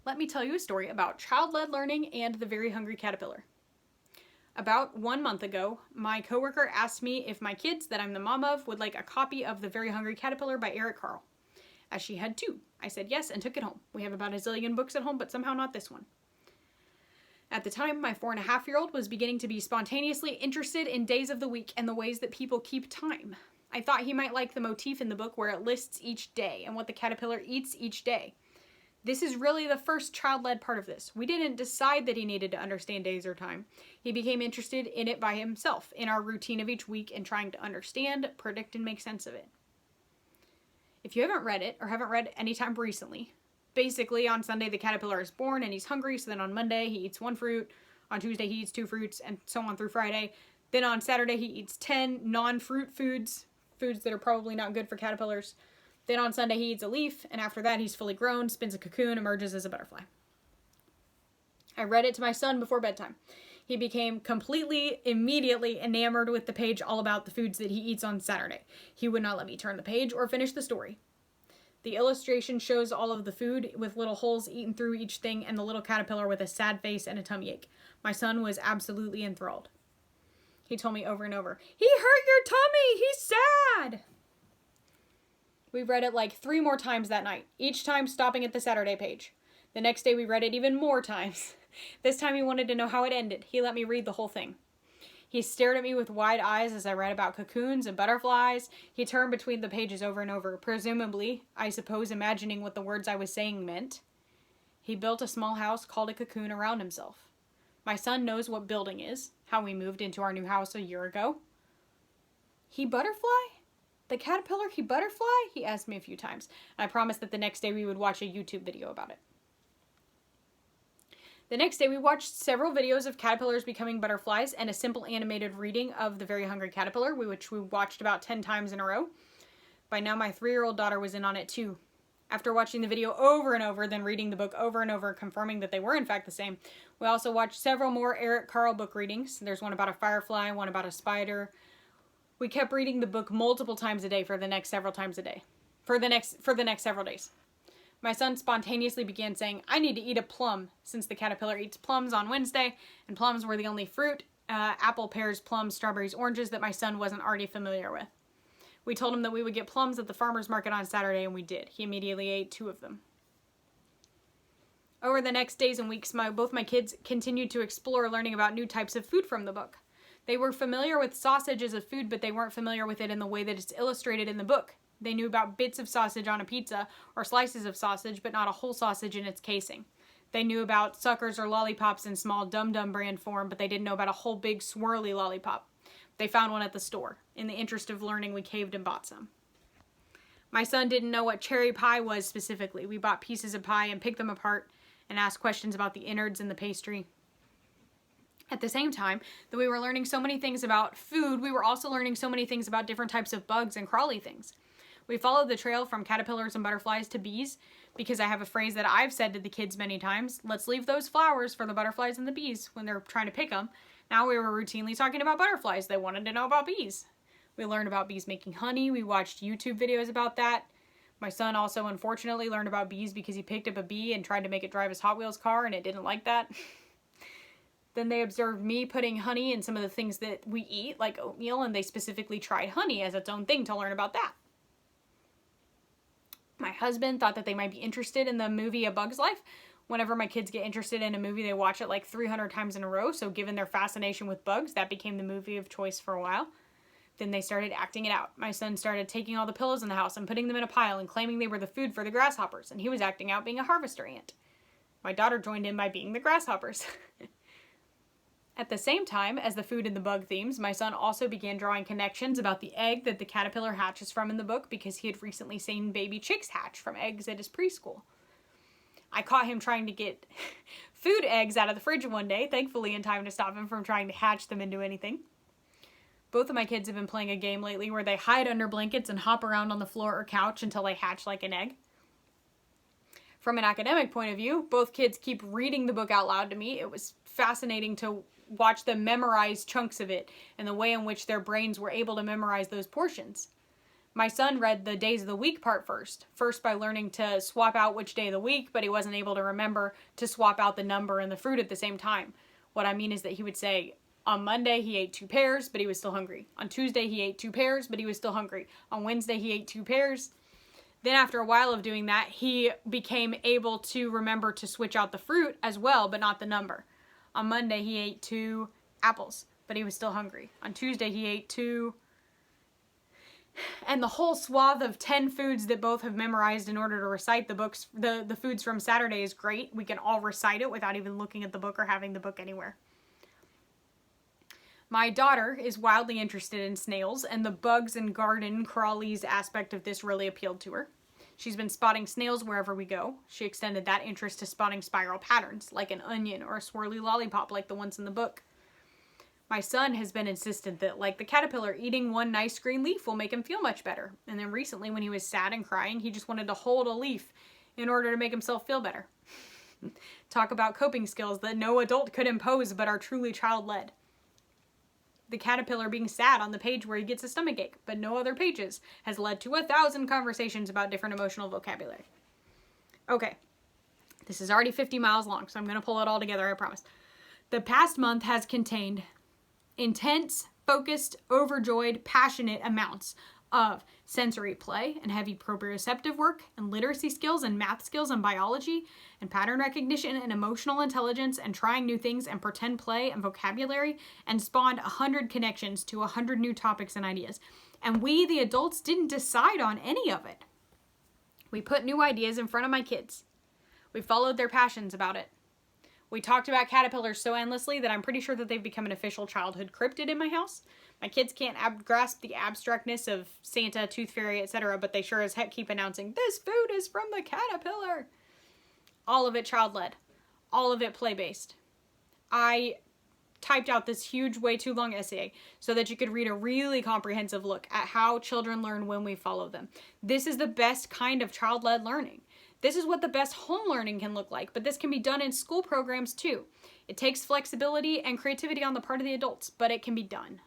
let me tell you a story about child-led learning and the very hungry caterpillar. About 1 month ago, my coworker asked me if my kids that I'm the mom of would like a copy of The Very Hungry Caterpillar by Eric Carle, as she had two. I said yes and took it home. We have about a zillion books at home, but somehow not this one. At the time, my 4.5-year-old was beginning to be spontaneously interested in days of the week and the ways that people keep time. I thought he might like the motif in the book where it lists each day and what the caterpillar eats each day. This is really the first child-led part of this. We didn't decide that he needed to understand days or time. He became interested in it by himself, in our routine of each week and trying to understand, predict, and make sense of it. If you haven't read it, or haven't read any time recently, basically on Sunday the caterpillar is born and he's hungry, so then on Monday he eats 1 fruit, on Tuesday he eats 2 fruits, and so on through Friday. Then on Saturday he eats 10 non-fruit foods that are probably not good for caterpillars. Then on Sunday he eats a leaf, and after that he's fully grown, spins a cocoon, emerges as a butterfly. I read it to my son before bedtime. He became immediately enamored with the page all about the foods that he eats on Saturday. He would not let me turn the page or finish the story. The illustration shows all of the food with little holes eaten through each thing and the little caterpillar with a sad face and a tummy ache. My son was absolutely enthralled. He told me over and over, "He hurt your tummy! He's sad!" We read it like 3 more times that night, each time stopping at the Saturday page. The next day we read it even more times. This time he wanted to know how it ended. He let me read the whole thing. He stared at me with wide eyes as I read about cocoons and butterflies. He turned between the pages over and over, presumably, I suppose, imagining what the words I was saying meant. He built a small house called a cocoon around himself. My son knows what building is, how we moved into our new house a year ago. "He butterfly? The caterpillar, he butterfly?" he asked me a few times, and I promised that the next day we would watch a YouTube video about it. The next day we watched several videos of caterpillars becoming butterflies and a simple animated reading of The Very Hungry Caterpillar, which we watched about 10 times in a row. By now my 3-year-old daughter was in on it too. After watching the video over and over, then reading the book over and over, confirming that they were in fact the same, we also watched several more Eric Carle book readings. There's one about a firefly, one about a spider. We kept reading the book multiple times a day for the next several days. My son spontaneously began saying, "I need to eat a plum," since the caterpillar eats plums on Wednesday, and plums were the only fruit, apple, pears, plums, strawberries, oranges, that my son wasn't already familiar with. We told him that we would get plums at the farmer's market on Saturday, and we did. He immediately ate 2 of them. Over the next days and weeks, both my kids continued to explore learning about new types of food from the book. They were familiar with sausage as a food, but they weren't familiar with it in the way that it's illustrated in the book. They knew about bits of sausage on a pizza or slices of sausage, but not a whole sausage in its casing. They knew about suckers or lollipops in small Dum Dum brand form, but they didn't know about a whole big swirly lollipop. They found one at the store. In the interest of learning, we caved and bought some. My son didn't know what cherry pie was specifically. We bought pieces of pie and picked them apart and asked questions about the innards and the pastry. At the same time that we were learning so many things about food, we were also learning so many things about different types of bugs and crawly things. We followed the trail from caterpillars and butterflies to bees, because I have a phrase that I've said to the kids many times: "Let's leave those flowers for the butterflies and the bees," when they're trying to pick them. Now we were routinely talking about butterflies. They wanted to know about bees. We learned about bees making honey. We watched YouTube videos about that. My son also unfortunately learned about bees because he picked up a bee and tried to make it drive his Hot Wheels car, and it didn't like that. Then they observed me putting honey in some of the things that we eat, like oatmeal, and they specifically tried honey as its own thing to learn about that. My husband thought that they might be interested in the movie A Bug's Life. Whenever my kids get interested in a movie, they watch it like 300 times in a row, so given their fascination with bugs, that became the movie of choice for a while. Then they started acting it out. My son started taking all the pillows in the house and putting them in a pile and claiming they were the food for the grasshoppers, and he was acting out being a harvester ant. My daughter joined in by being the grasshoppers. At the same time as the food and the bug themes, my son also began drawing connections about the egg that the caterpillar hatches from in the book, because he had recently seen baby chicks hatch from eggs at his preschool. I caught him trying to get food eggs out of the fridge one day, thankfully in time to stop him from trying to hatch them into anything. Both of my kids have been playing a game lately where they hide under blankets and hop around on the floor or couch until they hatch like an egg. From an academic point of view, both kids keep reading the book out loud to me. It was fascinating to watch them memorize chunks of it and the way in which their brains were able to memorize those portions. My son read the days of the week part first by learning to swap out which day of the week, but he wasn't able to remember to swap out the number and the fruit at the same time. What I mean is that he would say, on Monday he ate 2 pears, but he was still hungry. On Tuesday he ate 2 pears, but he was still hungry. On Wednesday he ate 2 pears. Then after a while of doing that, he became able to remember to switch out the fruit as well, but not the number. On Monday he ate 2 apples, but he was still hungry. On Tuesday he ate 2... And the whole swath of 10 foods that both have memorized in order to recite the books, the foods from Saturday is great. We can all recite it without even looking at the book or having the book anywhere. My daughter is wildly interested in snails, and the bugs and garden crawlies aspect of this really appealed to her. She's been spotting snails wherever we go. She extended that interest to spotting spiral patterns, like an onion or a swirly lollipop like the ones in the book. My son has been insistent that, like the caterpillar, eating one nice green leaf will make him feel much better. And then recently, when he was sad and crying, he just wanted to hold a leaf in order to make himself feel better. Talk about coping skills that no adult could impose but are truly child-led. The caterpillar being sad on the page where he gets a stomachache, but no other pages, has led to 1,000 conversations about different emotional vocabulary. Okay, this is already 50 miles long, so I'm going to pull it all together, I promise. The past month has contained intense, focused, overjoyed, passionate amounts of sensory play and heavy proprioceptive work and literacy skills and math skills and biology and pattern recognition and emotional intelligence and trying new things and pretend play and vocabulary, and spawned 100 connections to 100 new topics and ideas. And we, the adults, didn't decide on any of it. We put new ideas in front of my kids. We followed their passions about it. We talked about caterpillars so endlessly that I'm pretty sure that they've become an official childhood cryptid in my house. My kids can't grasp the abstractness of Santa, Tooth Fairy, etc., but they sure as heck keep announcing, "This food is from the caterpillar." All of it child-led. All of it play-based. I typed out this huge, way too long essay so that you could read a really comprehensive look at how children learn when we follow them. This is the best kind of child-led learning. This is what the best home learning can look like, but this can be done in school programs too. It takes flexibility and creativity on the part of the adults, but it can be done.